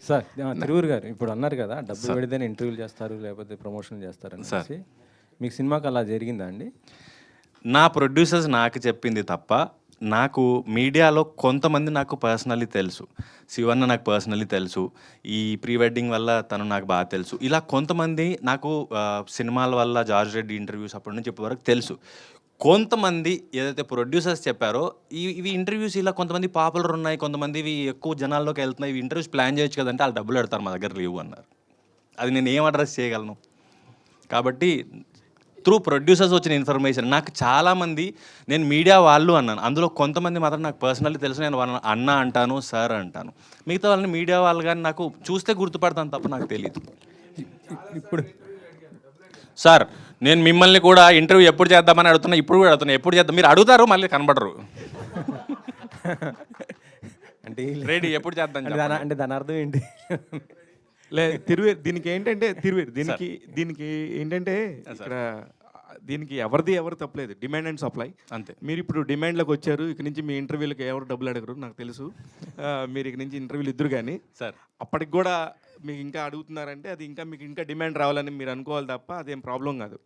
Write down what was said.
Sir Tiruvuru గారు ఇప్పుడు అన్నారు కదా, డబ్బులు పెడితేనే ఇంటర్వ్యూలు చేస్తారు లేకపోతే ప్రమోషన్ చేస్తారు సార్ అనేసి. మీకు సినిమాకి అలా జరిగిందా అండి? నా ప్రొడ్యూసర్స్ నాకు చెప్పింది తప్ప, నాకు మీడియాలో కొంతమంది నాకు పర్సనల్లీ తెలుసు. శివన్న నాకు పర్సనల్లీ తెలుసు. ఈ ప్రీ వెడ్డింగ్ వల్ల తను నాకు బాగా తెలుసు. ఇలా కొంతమంది నాకు సినిమాల వల్ల జార్జ్ రెడ్డి ఇంటర్వ్యూస్ అప్పటి నుంచి ఇప్పటి వరకు తెలుసు. కొంతమంది ఏదైతే ప్రొడ్యూసర్స్ చెప్పారో ఇవి ఇంటర్వ్యూస్ ఇలా కొంతమంది పాపులర్ ఉన్నాయి, కొంతమంది ఇవి ఎక్కువ జనాల్లోకి వెళ్తున్నాయి, ఇవి ఇంటర్వ్యూస్ ప్లాన్ చేయొచ్చు కదంటే వాళ్ళు డబ్బులు పెడతారు, మా దగ్గర లేవు అన్నారు. అది నేను ఏం అడ్రస్ చేయగలను? కాబట్టి త్రూ ప్రొడ్యూసర్స్ వచ్చిన ఇన్ఫర్మేషన్ నాకు చాలామంది, నేను మీడియా వాళ్ళు అన్నాను, అందులో కొంతమంది మాత్రం నాకు పర్సనల్లీ తెలుసు. నేను వాళ్ళని అన్న అంటాను, సార్ అంటాను. మిగతా వాళ్ళని మీడియా వాళ్ళు కానీ నాకు చూస్తే గుర్తుపడతాను తప్ప నాకు తెలియదు. ఇప్పుడు సార్ నేను మిమ్మల్ని కూడా ఇంటర్వ్యూ ఎప్పుడు చేద్దామని అడుగుతున్నా, ఇప్పుడు కూడా అడుగుతున్నా, ఎప్పుడు చేద్దాం? మీరు అడుగుతారు మళ్ళీ కనబడరు. అంటే రెడీ ఎప్పుడు చేద్దాం అంటే దాని అర్థం ఏంటి? తిరువేరు దీనికి ఏంటంటే దీనికి ఏంటంటే ఇక్కడ దీనికి ఎవరు తప్పలేదు, డిమాండ్ అండ్ సప్లై అంతే. మీరు ఇప్పుడు డిమాండ్లోకి వచ్చారు, ఇక నుంచి మీ ఇంటర్వ్యూలకి ఎవరు డబ్బులు అడగరు నాకు తెలుసు. మీరు ఇక నుంచి ఇంటర్వ్యూలు ఇద్దరు కానీ సార్ అప్పటికి కూడా మీకు ఇంకా అడుగుతున్నారంటే అది ఇంకా మీకు ఇంకా డిమాండ్ రావాలని మీరు అనుకోవాలి తప్ప అదేం ప్రాబ్లం కాదు.